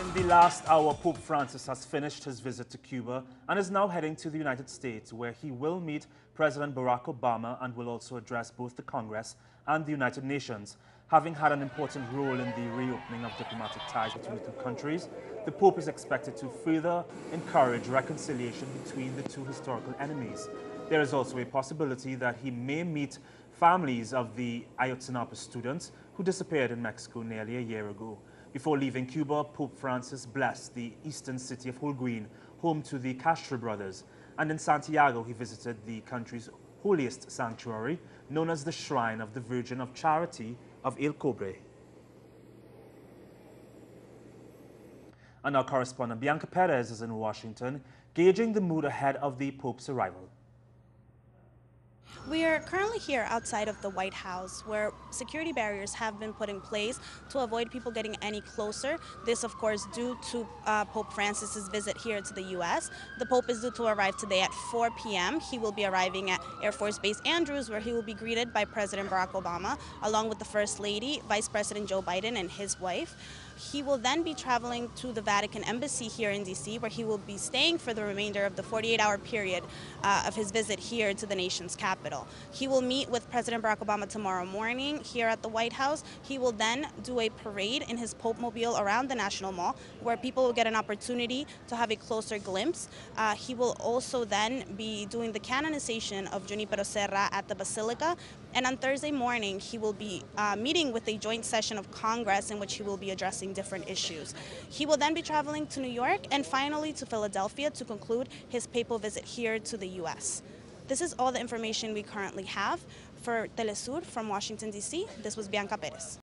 In the last hour, Pope Francis has finished his visit to Cuba and is now heading to the United States, where he will meet President Barack Obama and will also address both the Congress and the United Nations. Having had an important role in the reopening of diplomatic ties between the two countries, the Pope is expected to further encourage reconciliation between the two historical enemies. There is also a possibility that he may meet families of the Ayotzinapa students who disappeared in Mexico nearly a year ago. Before leaving Cuba, Pope Francis blessed the eastern city of Holguin, home to the Castro brothers. And in Santiago, he visited the country's holiest sanctuary, known as the Shrine of the Virgin of Charity of El Cobre. And our correspondent Bianca Perez is in Washington, gauging the mood ahead of the Pope's arrival. We are currently here outside of the White House, where security barriers have been put in place to avoid people getting any closer. This, of course, due to Pope Francis's visit here to the U.S. The Pope is due to arrive today at 4 p.m. He will be arriving at Air Force Base Andrews, where he will be greeted by President Barack Obama, along with the First Lady, Vice President Joe Biden, and his wife. He will then be traveling to the Vatican Embassy here in D.C., where he will be staying for the remainder of the 48-hour period of his visit here to the nation's capital. He will meet with President Barack Obama tomorrow morning here at the White House. He will then do a parade in his Pope Mobile around the National Mall, where people will get an opportunity to have a closer glimpse. He will also then be doing the canonization of Junipero Serra at the Basilica. And on Thursday morning, he will be meeting with a joint session of Congress in which he will be addressing different issues. He will then be traveling to New York and finally to Philadelphia to conclude his papal visit here to the U.S. This is all the information we currently have. For Telesur from Washington, D.C., this was Bianca Perez.